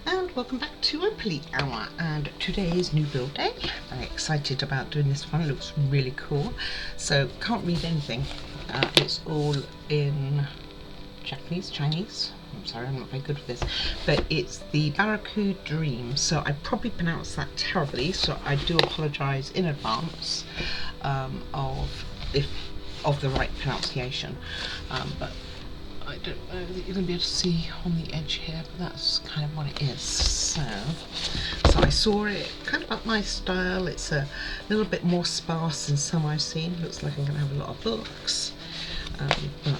And welcome back to Oakley Hour, and today is new build day. Very excited about doing this one. It looks really cool. So can't read anything. It's all in Japanese, Chinese. I'm sorry, I'm not very good with this, but it's the Baroque Dream. So I probably pronounced that terribly, so I do apologise in advance of the right pronunciation. But I don't know that you're going to be able to see on the edge here, but that's kind of what it is. So I saw it kind of up my style. It's a little bit more sparse than some I've seen. Looks like I'm going to have a lot of books, but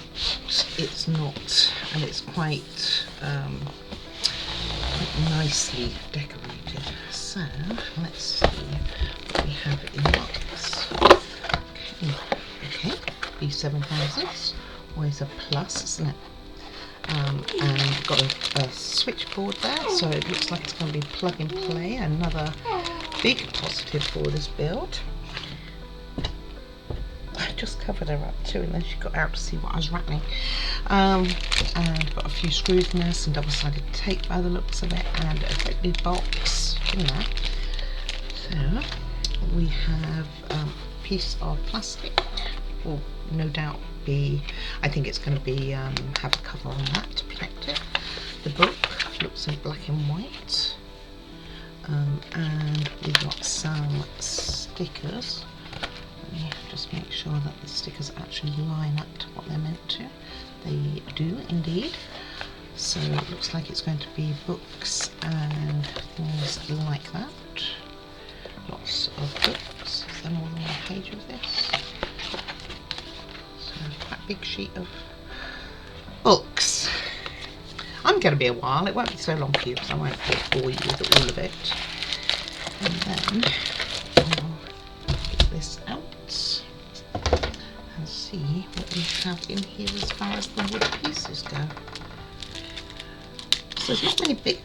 it's not, and it's quite nicely decorated. So let's see what we have in the box. Okay, B7000. Always a plus, isn't it? And we've got a switchboard there, so it looks like it's going to be plug and play. Another big positive for this build. I just covered her up too, and then she got out to see what I was rattling. And got a few screws in there, some double-sided tape by the looks of it, and a great big box in there. So we have a piece of plastic, or no doubt I think it's going to be have a cover on that to protect it. The book looks in black and white, and we've got some stickers. Let me just make sure that the stickers actually line up to what they're meant to. They do indeed. So it looks like it's going to be books and things like that. Lots of books. Is there more than one page of this? Quite a big sheet of books. I'm going to be a while. It won't be so long for you because I won't bore you with all of it. And then I'll get this out and see what we have in here as far as the wood pieces go. So there's not many big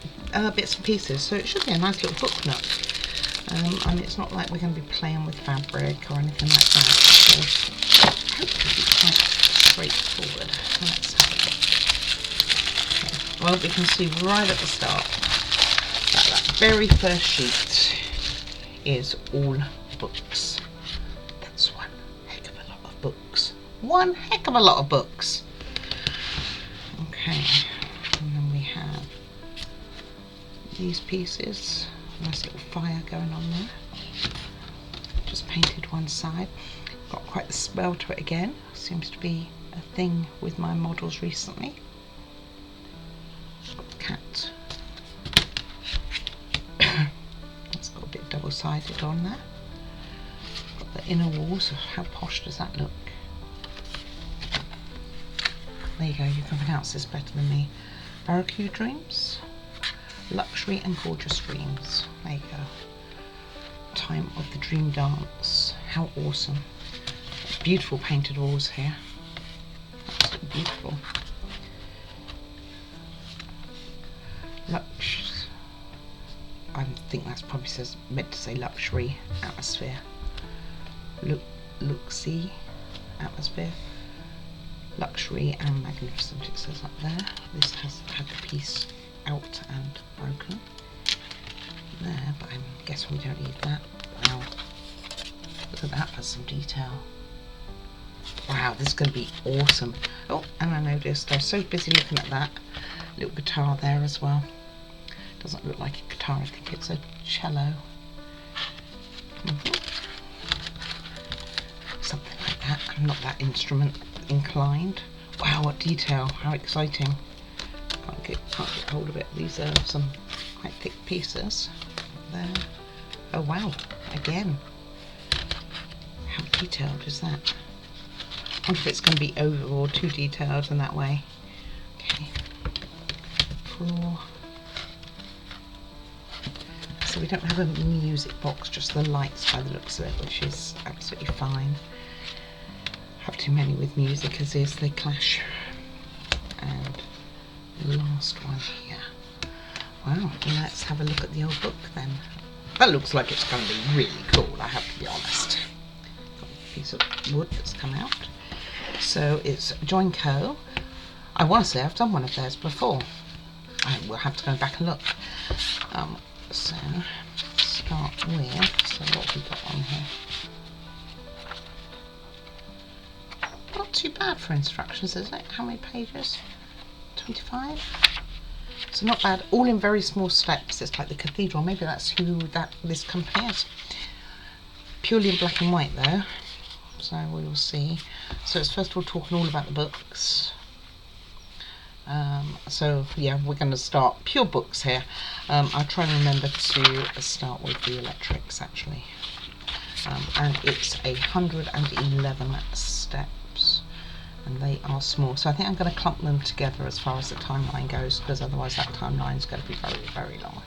bits and pieces, so it should be a nice little book nook. I mean, it's not like we're going to be playing with fabric or anything like that. So hopefully it's quite straightforward. Let's have a look. Well, we can see right at the start that that very first sheet is all books. That's one heck of a lot of books. One heck of a lot of books. Okay, and then we have these pieces. Nice little fire going on there. Just painted one side. Got quite the smell to it again. Seems to be a thing with my models recently. Cat. It's got a bit double-sided on there. Got the inner walls. How posh does that look? There you go, you can pronounce this better than me. Baroque Dreams. Luxury and gorgeous dreams. There you go. Time of the dream dance. How awesome. Beautiful painted walls here. Absolutely beautiful. I think that's probably meant to say luxury atmosphere. Luxy atmosphere. Luxury and magnificent, it says up there. This has had the piece out and broken there, but I guess we don't need that. Wow, look at that for some detail. Wow, this is going to be awesome. Oh, and I noticed I was so busy looking at that little guitar there as well. Doesn't look like a guitar, I think it's a cello. Something like that. I'm not that instrument inclined. Wow, what detail, how exciting. Can't get hold of it. These are some quite thick pieces there. Oh wow, again. How detailed is that? I wonder if it's going to be over or too detailed in that way. Okay. Cool. So we don't have a music box, just the lights by the looks of it, which is absolutely fine. Have too many with music as is, they clash. And the last one here. Wow, let's have a look at the old book then. That looks like it's going to be really cool, I have to be honest. Got a piece of wood that's come out. So it's JoinCo. I want to say I've done one of theirs before. I will have to go back and look. So start with, so what have we got on here? Not too bad for instructions, is it? How many pages? 25? So not bad, all in very small steps. It's like the cathedral. Maybe that's who this company is. Purely in black and white though, so we will see. So it's first of all talking all about the books. So yeah, we're going to start pure books here. I'll try and remember to start with the electrics actually. And it's 111 steps. And they are small, so I think I'm going to clump them together as far as the timeline goes, because otherwise that timeline is going to be very, very long.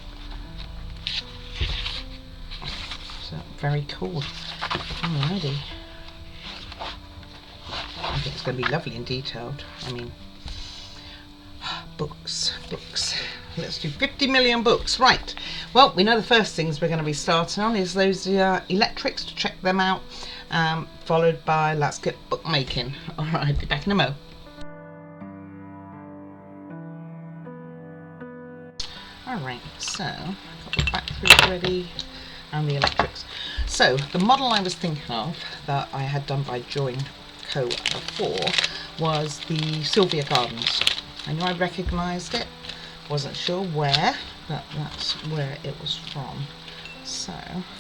So very cool. Alrighty. I think it's going to be lovely and detailed. I mean, books. Let's do 50 million books. Right. Well, we know the first things we're going to be starting on is those electrics, to check them out. Followed by let's get bookmaking. Alright, be back in a mo. Alright, so I've got the batteries ready and the electrics. So the model I was thinking of that I had done by JoinCo before was the Sylvia Gardens. I knew I recognised it, wasn't sure where, but that's where it was from. So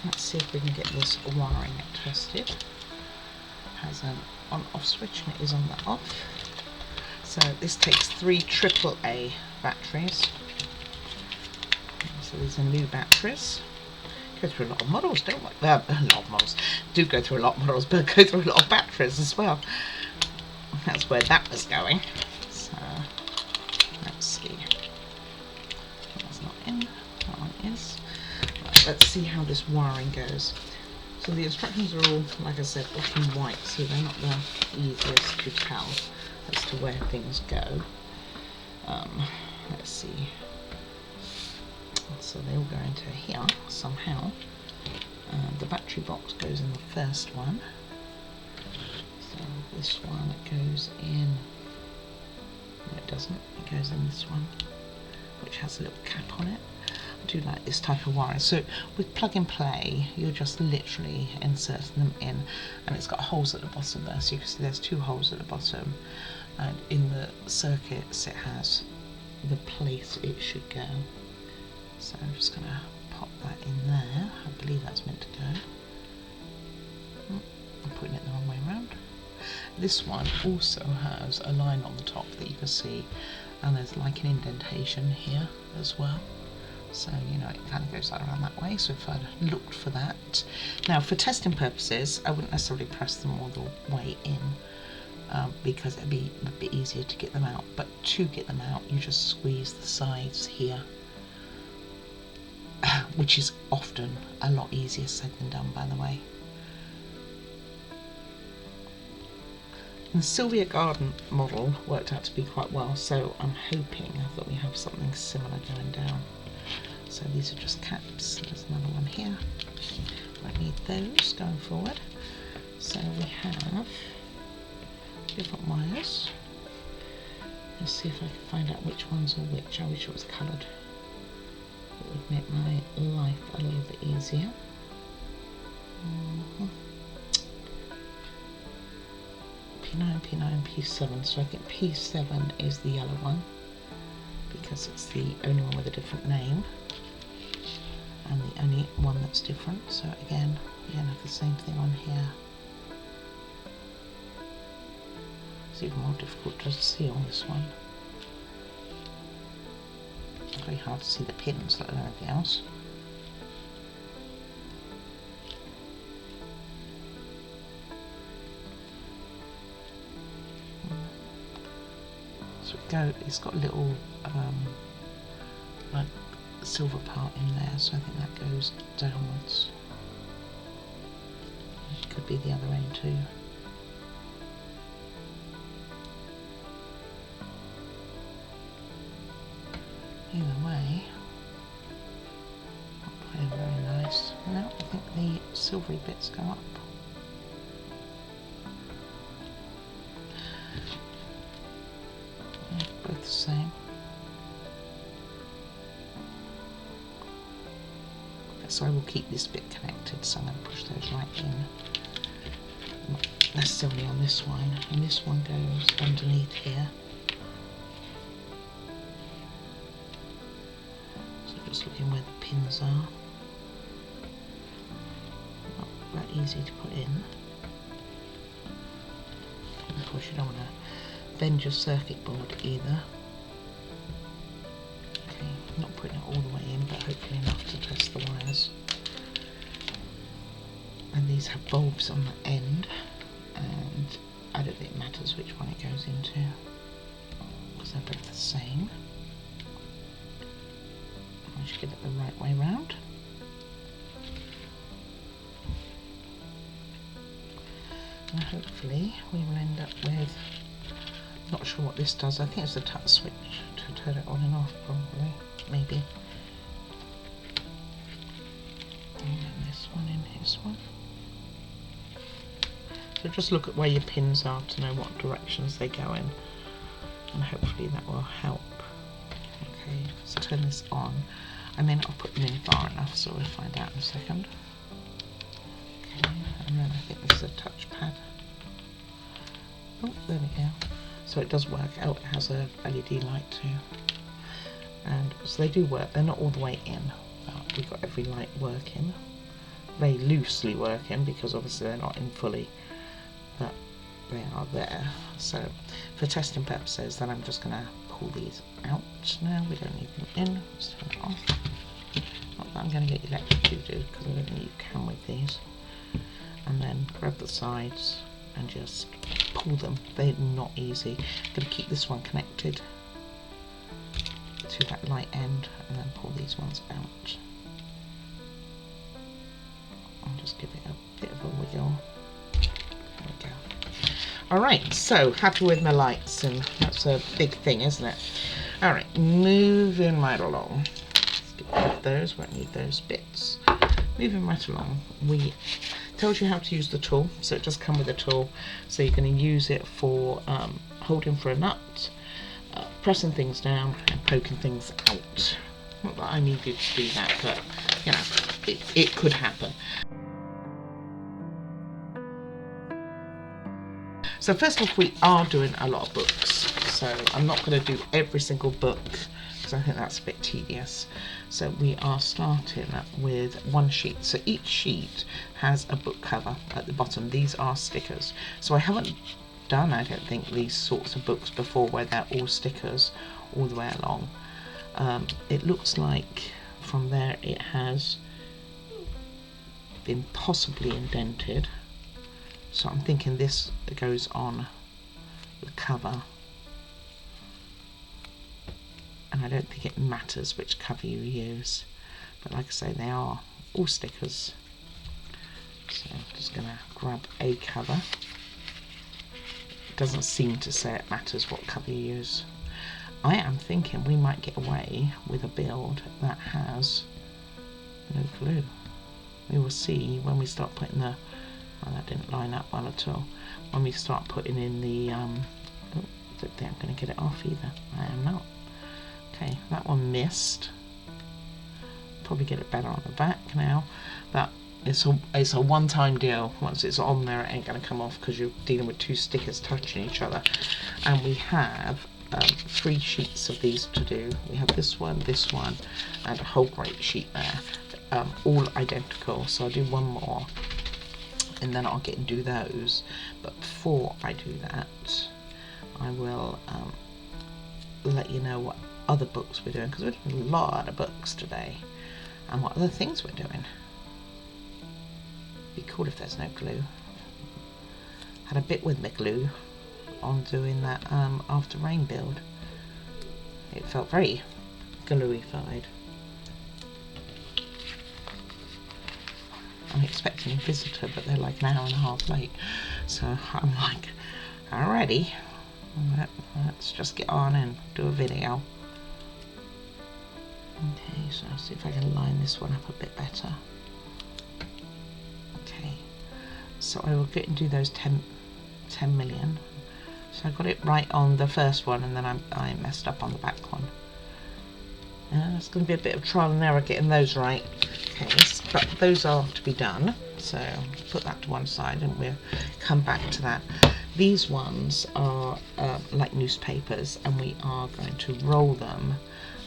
let's see if we can get this wiring tested. It has an on-off switch and it is on the off. So this takes 3 AAA batteries. So these are new batteries. Go through a lot of models, don't we? A lot of models. Do go through a lot of models, but go through a lot of batteries as well. That's where that was going. So let's see. That's not in. That one is. Right, let's see how this wiring goes. So the instructions are all, like I said, black and white, so they're not the easiest to tell as to where things go. Let's see. So they all go into here somehow. The battery box goes in the first one. So this one, it goes in. No, it doesn't. It goes in this one, which has a little cap on it. I do like this type of wiring. So with plug and play, you're just literally inserting them in, and it's got holes at the bottom there. So you can see there's 2 holes at the bottom, and in the circuits it has the place it should go. So I'm just going to pop that in there. I believe that's meant to go. I'm putting it the wrong way around. This one also has a line on the top that you can see, and there's like an indentation here as well. So, you know, it kind of goes around that way, so if I'd looked for that. Now, for testing purposes, I wouldn't necessarily press them all the way in, because it'd be a bit easier to get them out. But to get them out, you just squeeze the sides here, which is often a lot easier said than done, by the way. And the Sylvia Garden model worked out to be quite well, so I'm hoping that we have something similar going down. So these are just caps. There's another one here. I need those going forward. So we have different wires. Let's see if I can find out which ones are which. I wish it was coloured. It would make my life a little bit easier. P9, P9, P7. So I think P7 is the yellow one, because it's the only one with a different name and the only one that's different. So again, we have the same thing on here. It's even more difficult to see on this one. Very hard to see the pins like anything else. So it's got a little like silver part in there, so I think that goes downwards. It could be the other end too. Either way, very nice. Now I think the silvery bits go up. Yeah, both the same. So I will keep this bit connected, so I'm going to push those right in. Not necessarily on this one, and this one goes underneath here. So just looking where the pins are. Not that easy to put in. And of course you don't want to bend your circuit board either. Okay, not putting it all the way in, but hopefully enough to test the wires. And these have bulbs on the end, and I don't think it matters which one it goes into because they're both the same. I should get it the right way round. And hopefully we will end up with, not sure what this does, I think it's the touch switch to turn it on and off probably, maybe. And then this one in this one. So just look at where your pins are to know what directions they go in, and hopefully that will help. Okay, let's turn this on. I may not have put them in far enough, so we'll find out in a second. Okay, and then I think this is a touchpad. Oh, there we go. So it does work. Oh, it has a LED light too. And so they do work. They're not all the way in, but we've got every light working. Very loosely working because obviously they're not in fully, but they are there. So for testing purposes, then I'm just going to pull these out now. We don't need them in. Let's turn it off. Not that I'm going to get electrocuted because I don't think you can with these. And then grab the sides and just pull them. They're not easy. I'm going to keep this one connected to that light end and then pull these ones out. I'll just give it a bit of a wiggle. There we go. Alright, so happy with my lights, and that's a big thing, isn't it? Alright, moving right along. Let's get rid of those, won't need those bits. Moving right along, we tells you how to use the tool, so it does come with a tool, so you're going to use it for holding for a nut, pressing things down and poking things out. Not that I needed to do that, but you know, it could happen. So first off, we are doing a lot of books, so I'm not going to do every single book because I think that's a bit tedious. So we are starting with one sheet. So each sheet has a book cover at the bottom. These are stickers. So I haven't done, I don't think, these sorts of books before where they're all stickers all the way along. It looks like from there it has been possibly indented. So I'm thinking this goes on the cover. And I don't think it matters which cover you use, but like I say, they are all stickers. So I'm just going to grab a cover. It doesn't seem to say it matters what cover you use. I am thinking we might get away with a build that has no glue. We will see when we start putting the, well, that didn't line up well at all. When we start putting in the, oh, I don't think I'm going to get it off either. I am not. Okay, that one missed. Probably get it better on the back now, but it's a one-time deal. Once it's on there, it ain't going to come off because you're dealing with two stickers touching each other. And we have 3 sheets of these to do. We have this one, and a whole great sheet there, all identical. So I'll do one more, and then I'll get and do those. But before I do that, I will let you know what other books we're doing, because we're doing a lot of books today, and what other things we're doing. Be cool if there's no glue. Had a bit with my glue on doing that After Rain build. It felt very gluified. I'm expecting a visitor, but they're like an hour and a half late, so I'm like, alrighty, let's just get on and do a video. Okay, so I'll see if I can line this one up a bit better. Okay, so I will get and do those 10 million. So I got it right on the first one, and then I messed up on the back one. It's going to be a bit of trial and error getting those right. Okay, let's those are to be done, so put that to one side and we'll come back to that. These ones are like newspapers, and we are going to roll them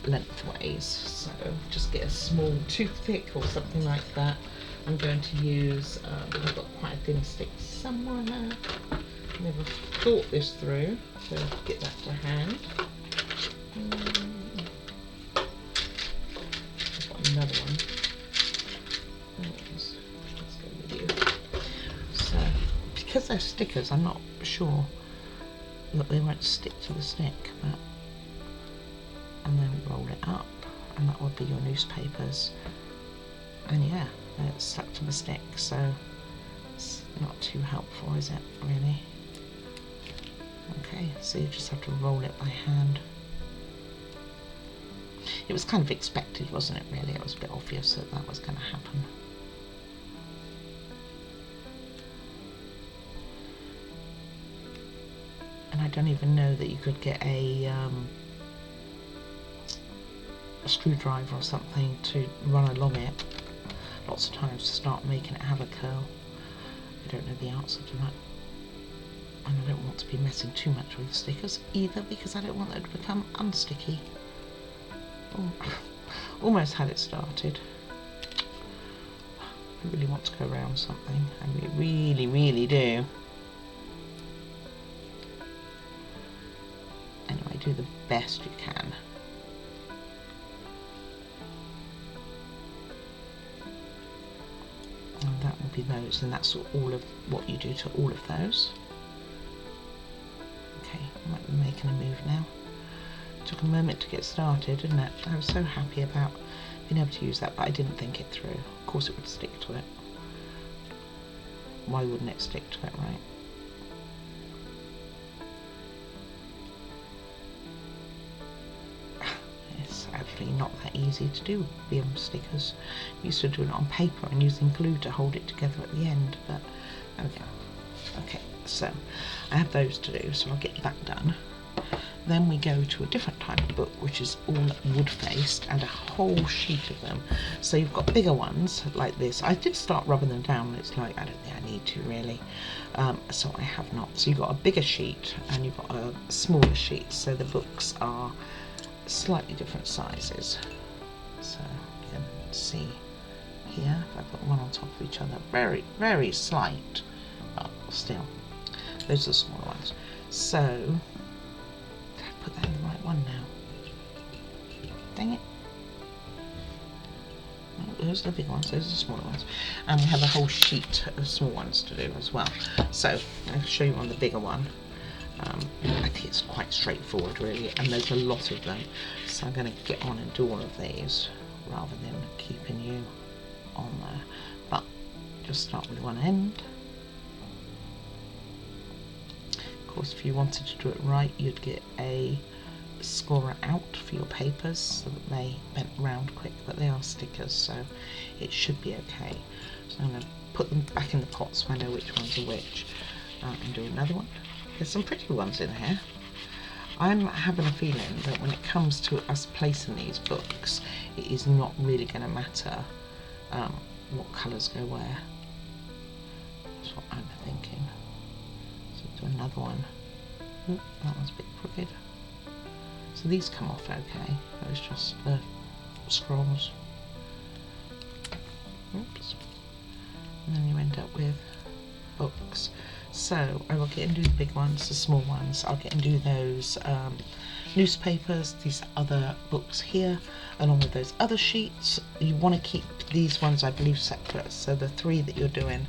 lengthways. So just get a small toothpick or something like that. I'm going to use, I've got quite a thin stick somewhere now. Never thought this through, so get that to hand. I've got another one. Let's go with you. So, because they're stickers, I'm not sure that they won't stick to the stick, but and then roll it up, and that would be your newspapers. And yeah, it's stuck to the stick, so it's not too helpful, is it, really? Okay, so you just have to roll it by hand. It was kind of expected, wasn't it, really? It was a bit obvious that that was going to happen. And I don't even know that you could get a screwdriver or something to run along it lots of times to start making it have a curl. I don't know the answer to that. And I don't want to be messing too much with stickers either, because I don't want them to become unsticky. Oh, almost had it started. I really want to go around something. I really, really do. Anyway, do the best you can. And that will be those, and that's all of what you do to all of those. Okay, I might be making a move now. Took a moment to get started, didn't it? I was so happy about being able to use that, but I didn't think it through. Of course it would stick to it. Why wouldn't it stick to it, right? It's actually not that easy to do BM stickers. Used to do it on paper and using glue to hold it together at the end, but there we go. Okay, so I have those to do, so I'll get that done. Then we go to a different type of book, which is all wood-faced, and a whole sheet of them. So you've got bigger ones like this. I did start rubbing them down, and it's like, I don't think I need to really, so I have not. So you've got a bigger sheet and you've got a smaller sheet, so the books are slightly different sizes. So you can see here, if I put one on top of each other, very, very slight, but still, those are the smaller ones. So put that in the right one now. Dang it. No, those are the big ones, those are the smaller ones. And we have a whole sheet of small ones to do as well. So I'll show you on the bigger one. I think it's quite straightforward really, and there's a lot of them. So I'm going to get on and do all of these rather than keeping you on there. But just start with one end. Of course, if you wanted to do it right, you'd get a scorer out for your papers so that they bent round quick, but they are stickers, so it should be okay. So I'm going to put them back in the pot so I know which ones are which, and do another one. There's some pretty ones in here. I'm having a feeling that when it comes to us placing these books, it is not really going to matter what colours go where. That's what I'm thinking. Do another one. Oop, that one's a bit crooked. So these come off okay. Those just the scrolls. Oops. And then you end up with books. So I will get and do the big ones, the small ones. I'll get and do those newspapers, these other books here, along with those other sheets. You want to keep these ones, I believe, separate. So the three that you're doing,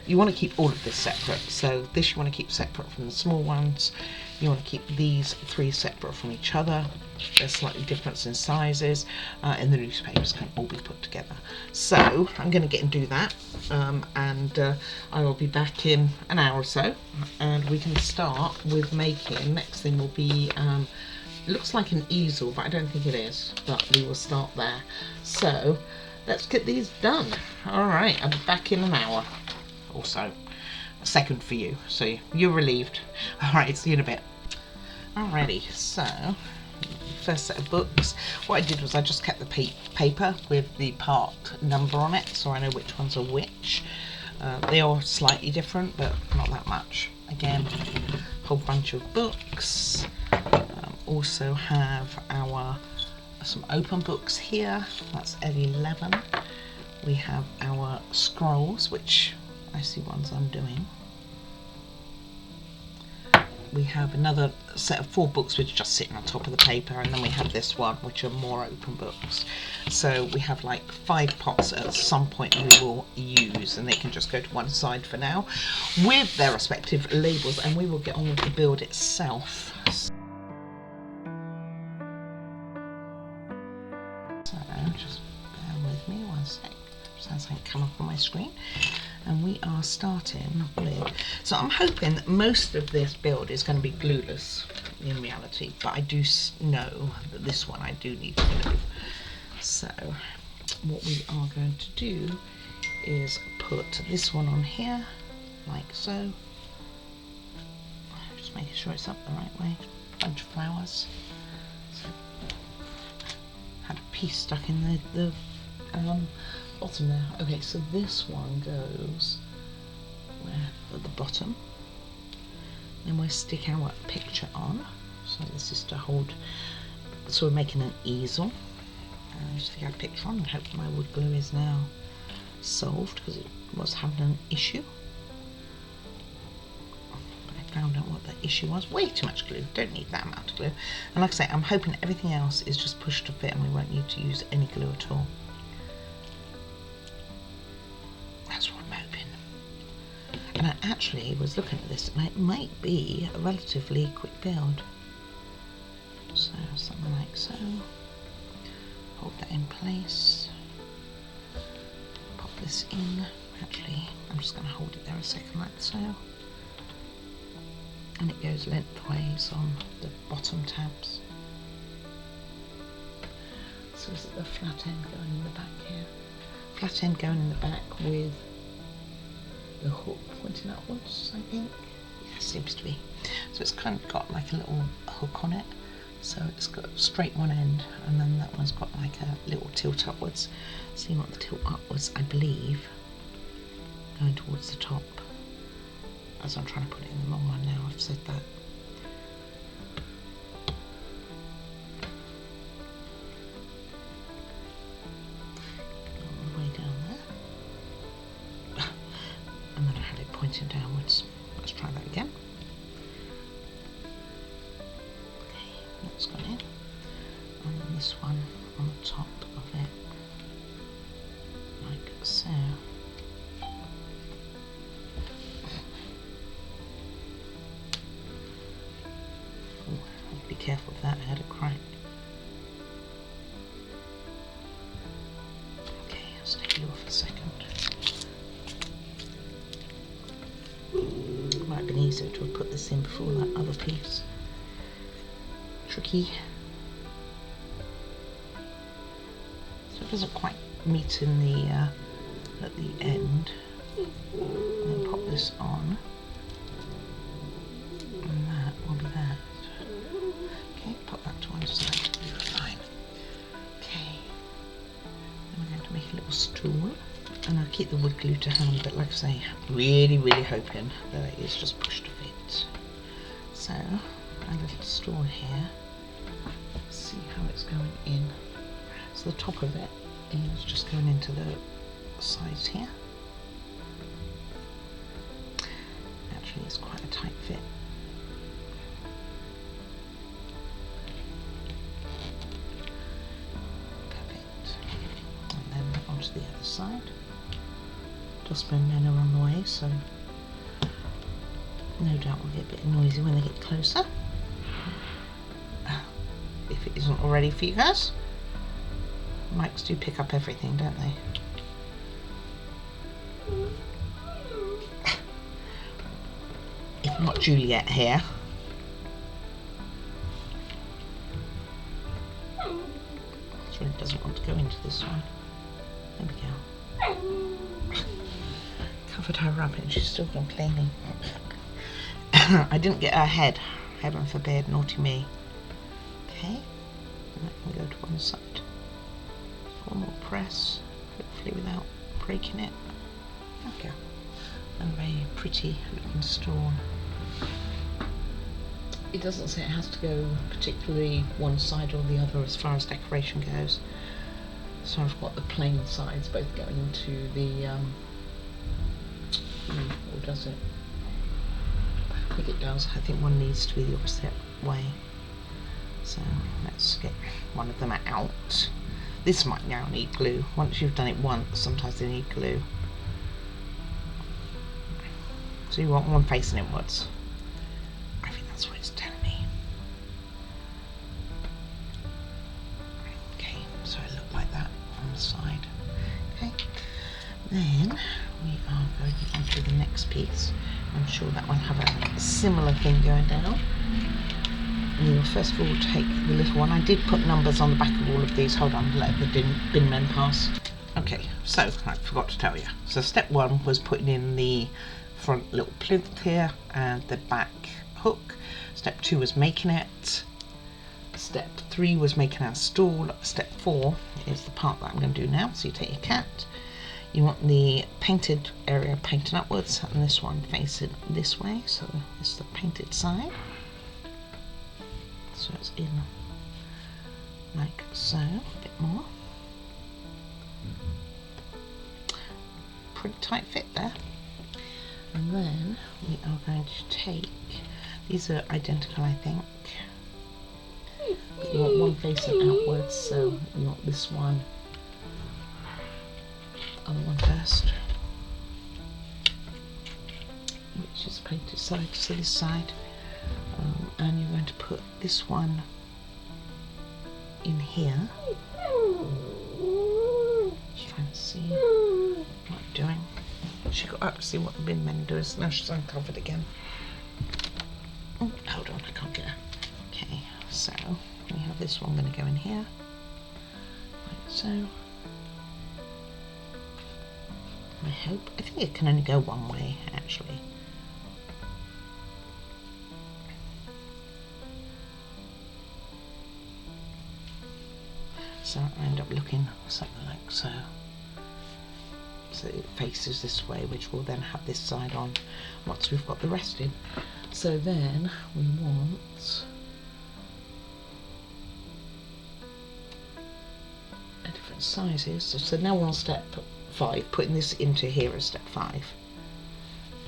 you want to keep all of this separate. So this you want to keep separate from the small ones. You want to keep these three separate from each other. There's slightly difference in sizes, and the newspapers can all be put together. So I'm going to get and do that, and I will be back in an hour or so, and we can start with making. Next thing will be, it looks like an easel, but I don't think it is, but we will start there. So let's get these done. All right, I'll be back in an hour. Also a second for you, so you're relieved. All right, see you in a bit. Alrighty, so first set of books. What I did was I just kept the paper with the part number on it, so I know which ones are which. They are slightly different, but not that much. Again, a whole bunch of books. Also have some open books here. That's L11. We have our scrolls, which I see ones undoing. We have another set of 4 books which are just sitting on top of the paper, and then we have this one which are more open books. So we have like 5 pots at some point we will use, and they can just go to one side for now with their respective labels, and we will get on with the build itself. So just bear with me one sec. Sounds like come up on my screen. And we are starting with, so I'm hoping that most of this build is going to be glueless in reality, but I do know that this one I do need glue. So what we are going to do is put this one on here, like so. Just making sure it's up the right way. Bunch of flowers. So, had a piece stuck in the bottom there. Okay, so this one goes at the bottom. Then we'll stick our picture on. So this is to hold, so we're making an easel. Stick our picture on, and hope my wood glue is now solved, because it was having an issue. But I found out what the issue was. Way too much glue, don't need that amount of glue. And like I say, I'm hoping everything else is just pushed to fit and we won't need to use any glue at all. That's what I'm hoping. And I actually was looking at this, and it might be a relatively quick build. So something like so. Hold that in place. Pop this in. Actually, I'm just going to hold it there a second like so. And it goes lengthways on the bottom tabs. So is it the flat end going in the back here? Flat end going in the back with the hook pointing upwards, I think. Yeah, seems to be. So it's kind of got like a little hook on it. So it's got straight one end, and then that one's got like a little tilt upwards. So you want the tilt upwards, I believe, going towards the top. As I'm trying to put it in the wrong one now, I've said that. Pointing downwards. Let's try that again. Okay, that's gone in. And then this one on the top of it, like so. Oh, be careful of that, I had a crack. Okay, I'll take you off a second. Might have been easier to have put this in before that other piece. Tricky. So it doesn't quite meet in the at the end. And then pop this on, and that will be that. Okay, pop that to one side. Fine. Okay. Then we're going to make a little stool. And I'll keep the wood glue to hand, but like I say, really hoping that it is just pushed to fit. So, a little stool here. Let's see how it's going in. So the top of it is just going into the sides here. Actually, it's quite a tight fit. Perfect. And then onto the other side. Dustbin men are on the way, so no doubt we'll get a bit noisy when they get closer. If it isn't already for you guys. Mics do pick up everything, don't they? If not Juliet here. She really doesn't want to go into this one. There we go. Covered her up and she's still complaining. I didn't get her head. Heaven forbid, naughty me. Okay. And that can go to one side. One more press, hopefully without breaking it. Okay. And a very pretty looking stool. It doesn't say it has to go particularly one side or the other as far as decoration goes. So I've got the plain sides both going into the, or does it? I think it does. I think one needs to be the opposite way. So let's get one of them out. This might now need glue. Once you've done it once, sometimes they need glue. So you want one facing inwards. I think that's what it's telling me. Okay, so it looked like that on the side. Okay, then we are going on to the next piece. I'm sure that one have a similar thing going down. We'll first of all take the little one. I did put numbers on the back of all of these. Hold on, let the bin men pass. Okay, so I forgot to tell you. So step one was putting in the front little plinth here and the back hook. Step two was making it. Step three was making our stool. Step four is the part that I'm going to do now. So you take your cat. You want the painted area painted upwards, and this one facing this way. So this is the painted side. So it's in like so, a bit more. Pretty tight fit there. And then we are going to take, these are identical I think. But you want one facing outwards, so you want this one, other one first. Which is painted side, so this side. And you're going to put this one in here. Just trying to see what I'm doing. She got up to see what the bin men do. Now she's uncovered again. Oh, hold on, I can't get her. Okay, so we have this one going to go in here, like so. I think it can only go one way actually. So I end up looking something like so. So it faces this way, which will then have this side on once we've got the rest in. So then we want different sizes. So now we're on step 5, putting this into here as step 5.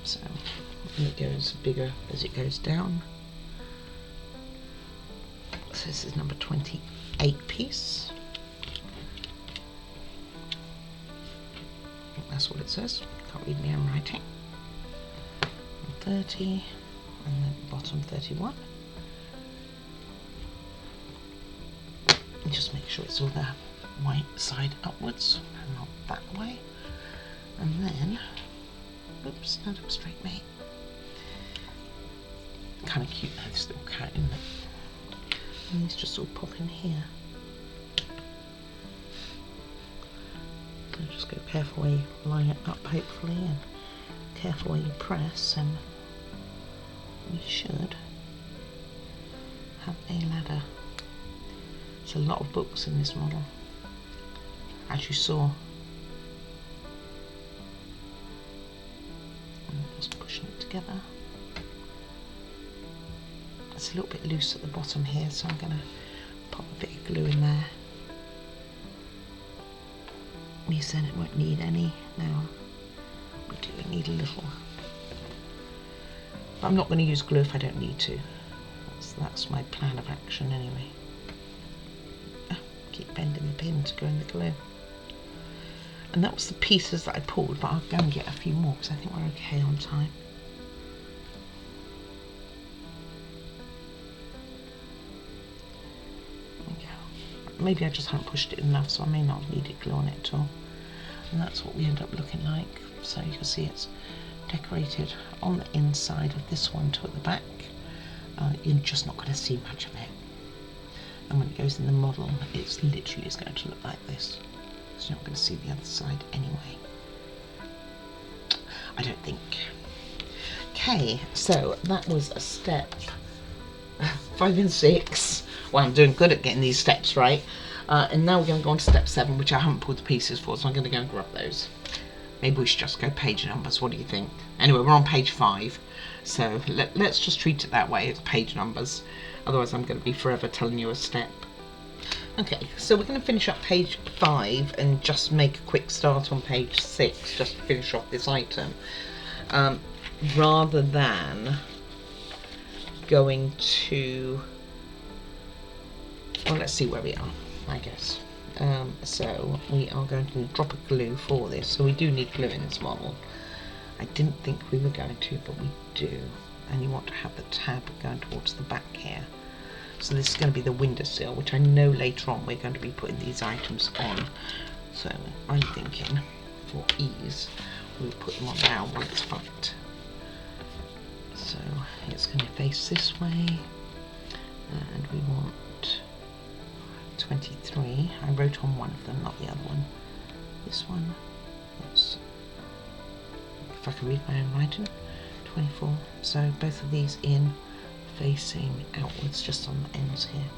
So it goes bigger as it goes down. So this is number 28 piece. That's what it says. Can't read my own writing. 30, and then bottom 31. And just make sure it's all the white side upwards and not that way. And then, oops, stand up straight, mate. Kind of cute to have this little cat in it. And these just all pop in here. So just go careful where you line it up, hopefully, and careful where you press, and you should have a ladder. There's a lot of books in this model, as you saw. And just pushing it together. It's a little bit loose at the bottom here, so I'm going to pop a bit of glue in there. You said it won't need any. Now we do need a little, but I'm not going to use glue if I don't need to. That's my plan of action anyway. Keep bending the pin to go in the glue. And that was the pieces that I pulled, but I'll go and get a few more because I think we're okay on time. Maybe I just haven't pushed it enough, so I may not have needed glue on it at all. And that's what we end up looking like. So you can see it's decorated on the inside of this one to at the back. You're just not going to see much of it. And when it goes in the model, it's literally is going to look like this. So you're not going to see the other side anyway. I don't think. Okay, so that was a step 5 and 6 Well, I'm doing good at getting these steps right. And now we're going to go on to step 7, which I haven't pulled the pieces for, so I'm going to go and grab those. Maybe we should just go page numbers. What do you think? Anyway, we're on page 5, so let's just treat it that way. It's page numbers. Otherwise, I'm going to be forever telling you a step. Okay, so we're going to finish up page 5 and just make a quick start on page 6, just to finish off this item. Rather than going to... Well, let's see where we are, I guess. So we are going to drop a glue for this. So we do need glue in this model. I didn't think we were going to, but we do. And you want to have the tab going towards the back here. So this is going to be the windowsill, which I know later on we're going to be putting these items on. So I'm thinking, for ease, we'll put them on now while it's flat. So it's going to face this way, and we want 23. I wrote on one of them, not the other one. This one, that's, if I can read my own writing, 24. So both of these in, facing outwards, just on the ends here.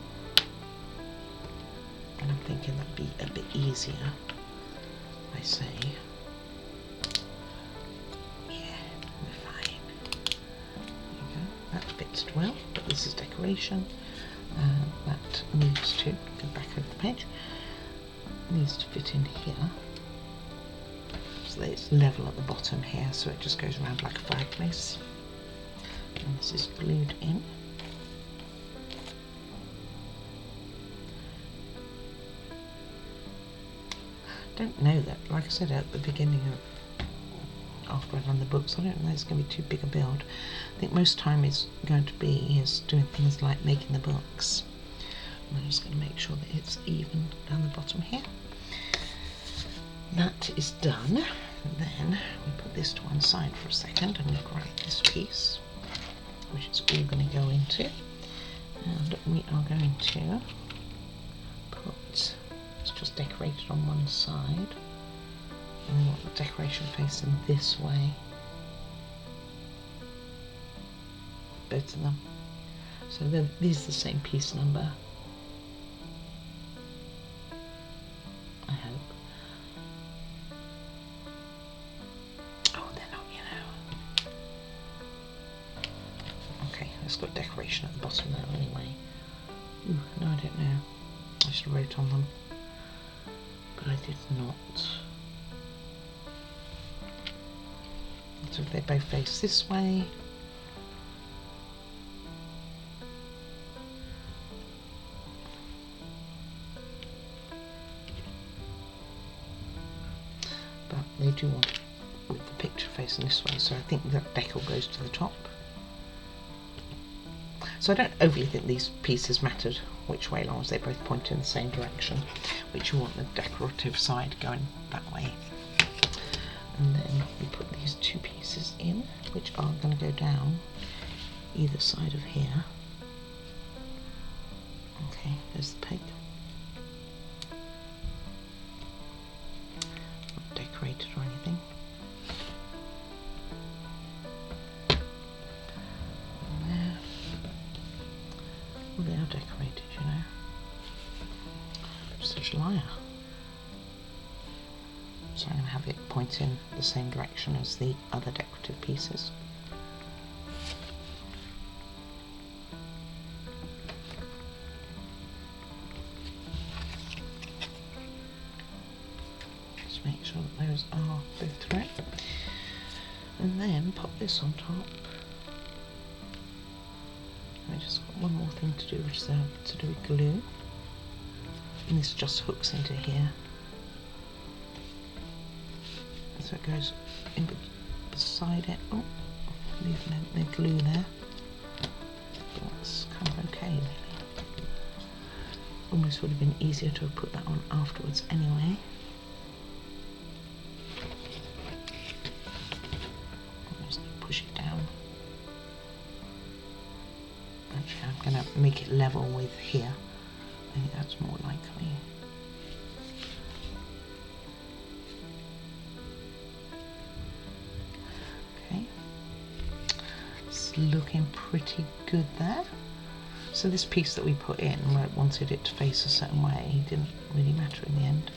And I'm thinking that'd be a bit easier, I say. Yeah, we're fine. There you go. That fits well, but this is decoration. That needs to go back over the page. Needs to fit in here, so that it's level at the bottom here, so it just goes around like a fireplace. And this is glued in. Don't know that, like I said at the beginning of after I've done the books, I don't know it's going to be too big a build. I think most time is going to be is doing things like making the books. And I'm just going to make sure that it's even down the bottom here. That is done. And then we put this to one side for a second and we grab this piece, which is all going to go into, and we are going to put, it's just decorated on one side, and we want the decoration facing this way, both of them. So these are the same piece number, I hope. It's got decoration at the bottom there anyway. Ooh, no, I don't know. I should have wrote on them, but I did not. So if they both face this way, but they do want with the picture facing this way, so I think that decal goes to the top. So I don't overly think these pieces mattered which way, as long as they both point in the same direction, which you want the decorative side going that way. And then we put these two pieces in, which are going to go down either side of here. Okay, there's the peg. Not decorated or anything. They are decorated, you know. Such a liar. So I'm going to have it point in the same direction as the other decorative pieces. Just make sure that those are both through. And then pop this on top. I just got one more thing to do, which is to do with glue, and this just hooks into here, so it goes in beside it. Oh, leaving the glue there, but that's kind of okay really. Almost would have been easier to have put that on afterwards anyway. Just push it down. Actually, I'm going to make it level with here. I think that's more likely. Okay, it's looking pretty good there. So this piece that we put in, where it wanted it to face a certain way, didn't really matter in the end.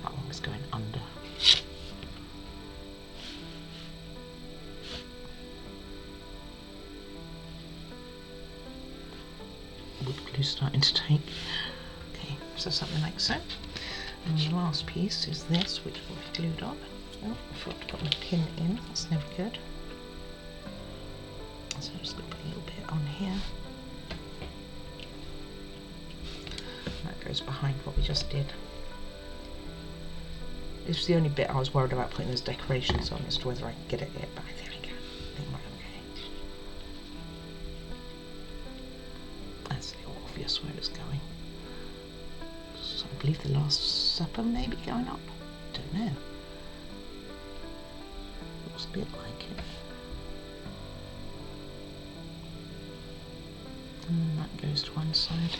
That one was going under. Wood glue starting to take. Okay, so something like so. And the last piece is this, which will be glued on. Oh, I forgot to put my pin in, that's never good. So I'm just going to put a little bit on here. That goes behind what we just did. This was the only bit I was worried about putting those decorations on as to whether I could get it yet, but I think I can. I think we're okay. That's a little obvious where it's going. So I believe the Last Supper may be going up. Don't know. Looks a bit like it. And that goes to one side.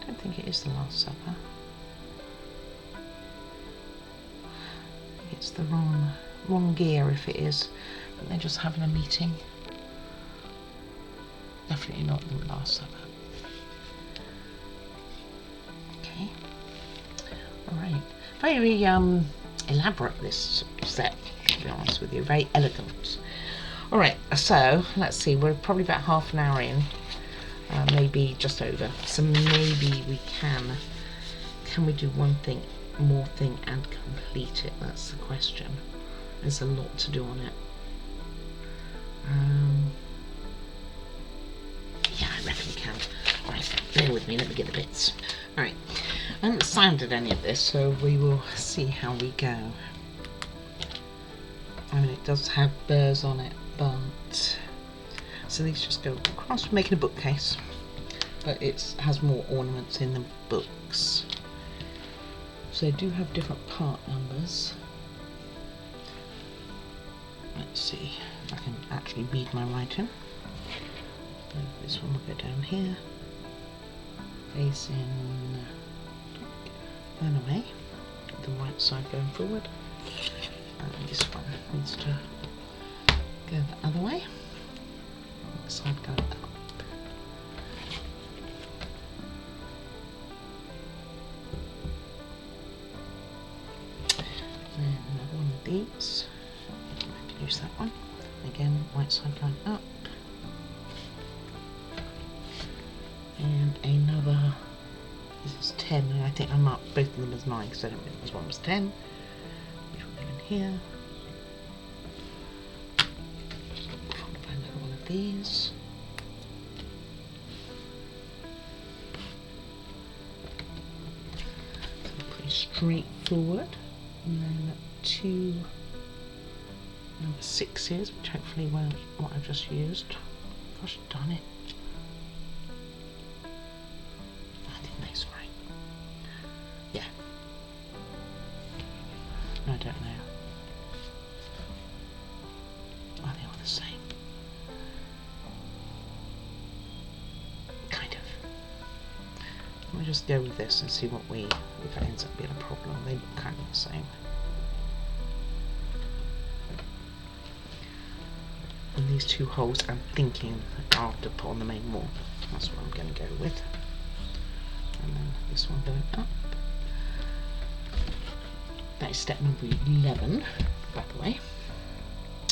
I don't think it is the Last Supper. It's the wrong gear if it is. But they're just having a meeting. Definitely not the Last Supper. Okay. Alright. Very elaborate, this set, to be honest with you. Very elegant. Alright, so let's see, we're probably about half an hour in. Maybe just over. So maybe we can we do one more thing and complete it? That's the question. There's a lot to do on it. Yeah, I reckon we can. Alright, bear with me, let me get the bits. Alright, I haven't sounded any of this, so we will see how we go. I mean, it does have burrs on it, but... So these just go across. We're making a bookcase, but it has more ornaments in the books. So they do have different part numbers. Let's see if I can actually read my writing. This one will go down here, facing that away, the right side going forward, and this one needs to go the other way, this side going up. Then another one of these, I can use that one, again right side going up. And another, this is 10, and I think I marked both of them as 9 because I don't realise one was 10, which will go in here. Followed by another one of these. So pretty straightforward. And then 2 number 6s, which hopefully weren't what I've just used. Gosh darn it. Yeah. No, I don't know. Are they all the same? Kind of. We'll just go with this and see what if it ends up being a problem. They look kind of the same. And these 2 holes I'm thinking are to put on the main wall. That's what I'm going to go with. And then this one going up. That is step number 11, by the way,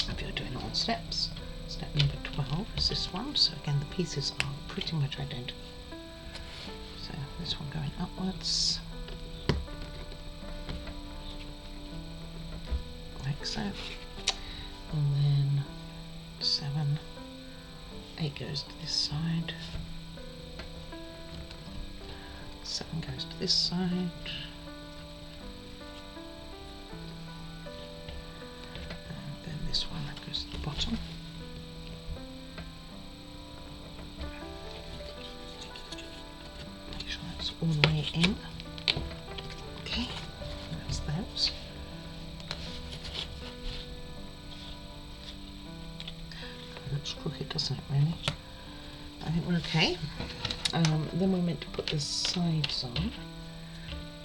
if you're doing it on steps. Step number 12 is this one, so again the pieces are pretty much identical. So this one going upwards, like so, and then 7, 8 goes to this side, 7 goes to this side, and then this one that goes to the bottom. Make sure that's all the way in. Okay, that's those. It looks crooked, doesn't it, really? I think we're okay. Then we're meant to put the sides on.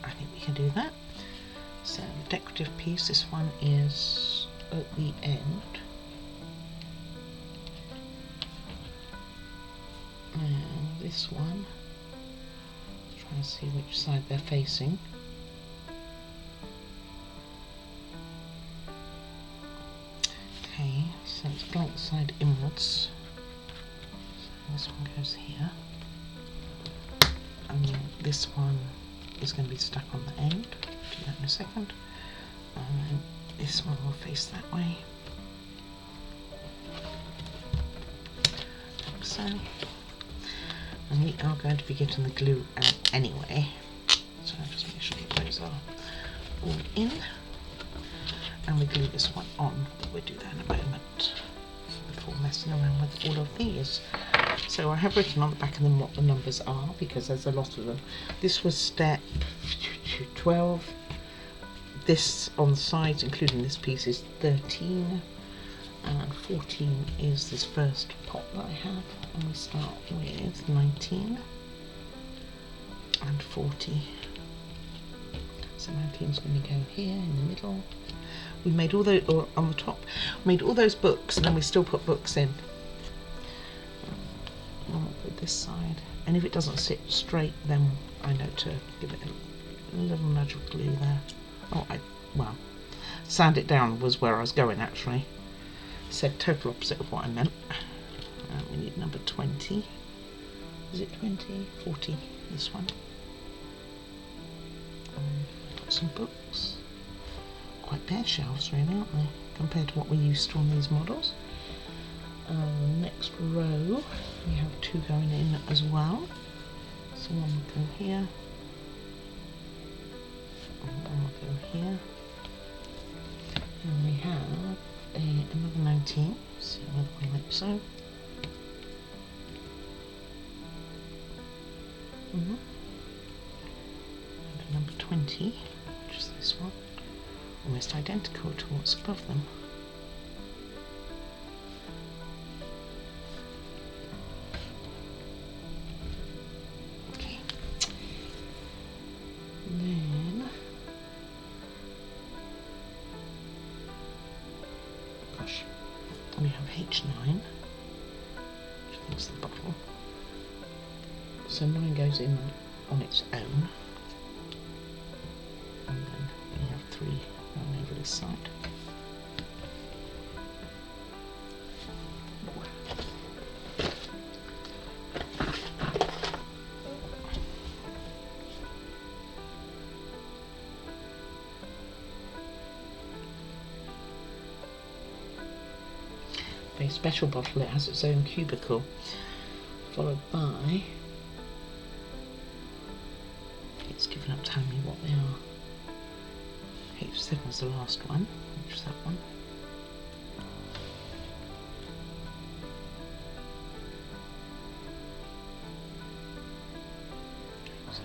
I think we can do that. So the decorative piece, this one is at the end. And this one, try and see which side they're facing. Okay, so it's blank side inwards. So this one goes here. And this one is going to be stuck on the end. Do that in a second. And this one will face that way. Like so. And we are going to be getting the glue out anyway. So I'll just make sure that those are all in. And we glue this one on, but we'll do that in a moment before messing around with all of these. So I have written on the back of them what the numbers are, because there's a lot of them. This was step 12. This on the sides, including this piece, is 13. And 14 is this first pot that I have. And we start with 19 and 40. So 19 is going to go here in the middle. We made all those, or on the top, made all those books, and then we still put books in. I'll put this side, and if it doesn't sit straight, then I know to give it a little nudge of glue there. Oh, well, sand it down was where I was going actually. Said total opposite of what I meant. We need number 20. Is it 20? 40, this one. Put some books. Quite bare shelves really, aren't they, compared to what we're used to on these models. Next row, we have 2 going in as well. So one will go here, and one will go here. And we have another 19, so another one like so. And number 20, which is this one, almost identical to what's above them. Okay. And then, gosh, we have H9, which I think is the bottle. So 9 goes in on its own, and then we have 3 going over this side. Very special bottle, it has its own cubicle, followed by, it's given up telling me what they are. H7 was the last one, which is that one. So,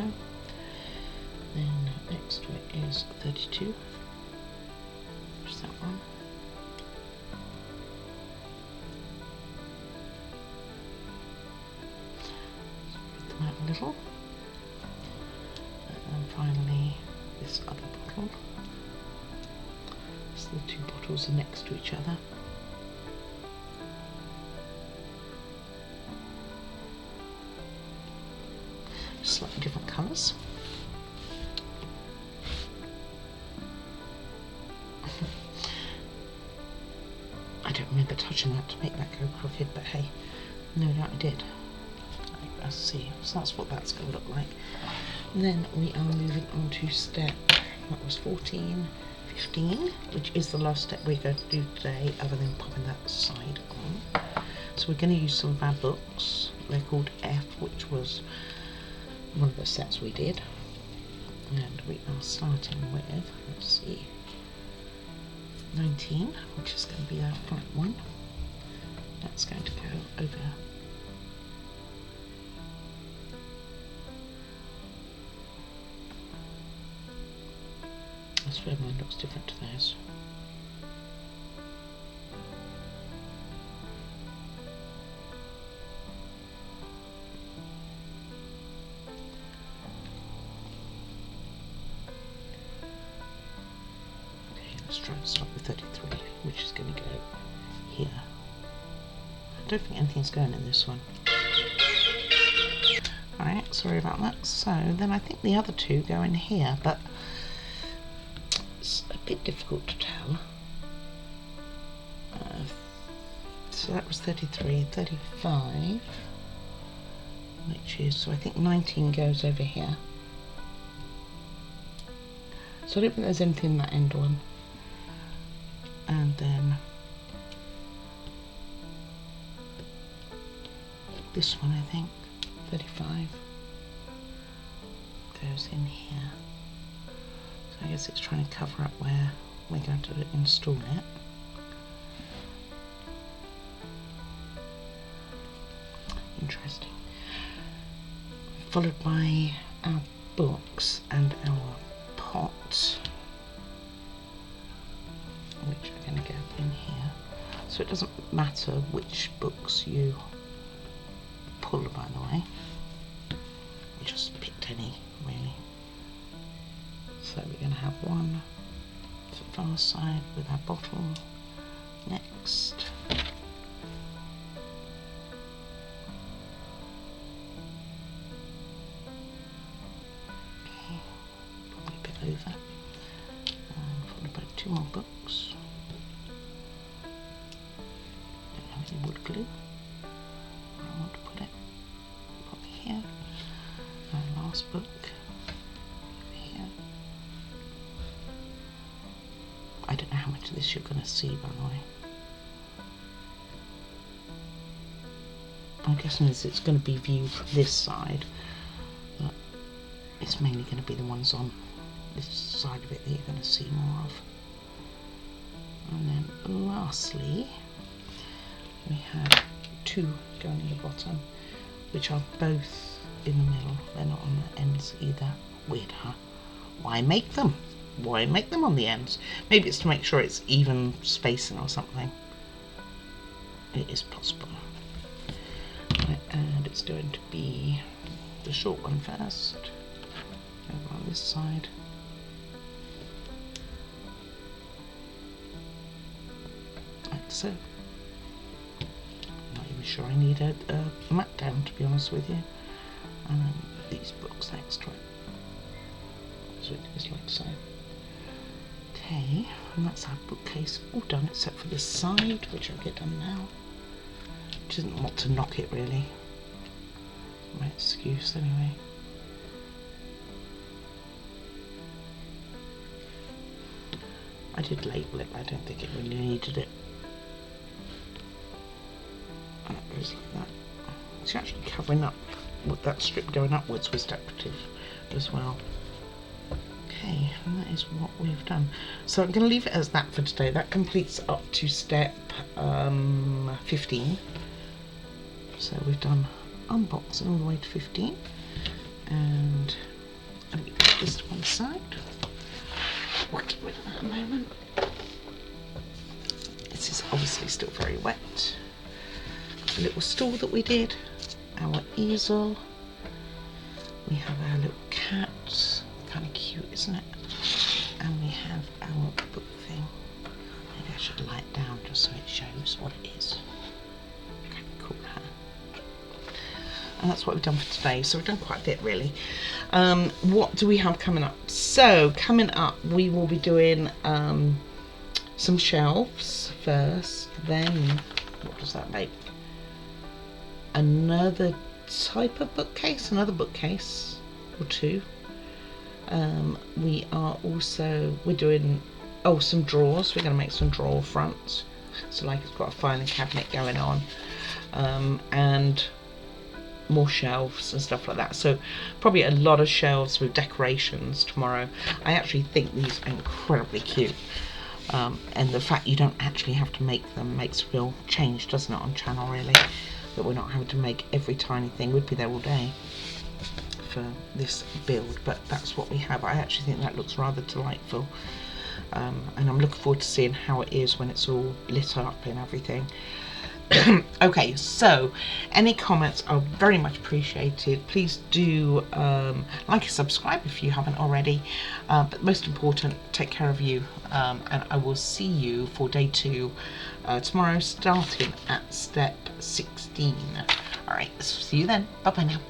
then next to it is 32, which is that one. Spread them out a little. And finally, this other bottle. So the 2 bottles are next to each other. Slightly different colours. I don't remember touching that to make that go crooked, but hey, no doubt I did. Let's see, so that's what that's going to look like. And then we are moving on to step, that was 14, 15, which is the last step we're going to do today, other than popping that side on. So we're going to use some of our books. They're called F, which was one of the sets we did. And we are starting with, let's see, 19, which is going to be our flat one. That's going to go over. I swear mine looks different to theirs. try to start with 33, which is going to go here. I don't think anything's going in this one. Alright, sorry about that. So then I think the other two go in here, but it's a bit difficult to tell. So that was 33, 35, which is, so I think 19 goes over here. So I don't think there's anything in that end one. And then this one, I think, 35, goes in here. So I guess it's trying to cover up where we're going to install it. Interesting. Followed by our books and our pots, which are going to go in here. So it doesn't matter which books you pull, by the way. We just picked any, really. So we're going to have one to the far side with our bottle. Next. Over, followed by two more books. Don't have any wood glue. Where I want to put it, probably here. Our last book over here. I don't know how much of this you're going to see, by the way. I'm guessing it's going to be viewed from this side, but it's mainly going to be the ones on this side of it that you're going to see more of. And then lastly, we have two going in the bottom, which are both in the middle. They're not on the ends either. Weird, huh? Why make them? Why make them on the ends? Maybe it's to make sure it's even spacing or something. It is possible. Right, and it's going to be the short one first. Over on this side. So, I'm not even sure I need a mat down, to be honest with you. And then these books next to it. So it is like so. Okay, and that's our bookcase all done except for this side, which I'll get done now. Which isn't what to knock it really. My excuse anyway. I did label it, but I don't think it really needed it. And it goes like that. It's actually covering up with that strip going upwards was decorative as well. Okay, and that is what we've done. So I'm going to leave it as that for today. That completes up to step 15. So we've done unboxing all the way to 15. And let me put this to one side. We'll get rid of that in a moment. This is obviously still very wet. A little stool that we did, our easel, we have our little cat, kind of cute, isn't it? And we have our book thing. Maybe I should light it down just so it shows what it is. Kind of cool, huh? And that's what we've done for today. So we've done quite a bit really. What do we have coming up? So coming up we will be doing some shelves first, then what does that make? Another type of bookcase, another bookcase or two. We're doing some drawers. We're going to make some drawer fronts, so like it's got a filing cabinet going on, and more shelves and stuff like that. So probably a lot of shelves with decorations tomorrow. I actually think these are incredibly cute, and the fact you don't actually have to make them makes a real change, doesn't it, on channel really, that we're not having to make every tiny thing. We'd be there all day for this build, but that's what we have. I actually think that looks rather delightful, and I'm looking forward to seeing how it is when it's all lit up and everything. Okay, so any comments are very much appreciated. Please do like and subscribe if you haven't already, but most important, take care of you, and I will see you for day 2 tomorrow, starting at step 16. All right, see you then. Bye bye now.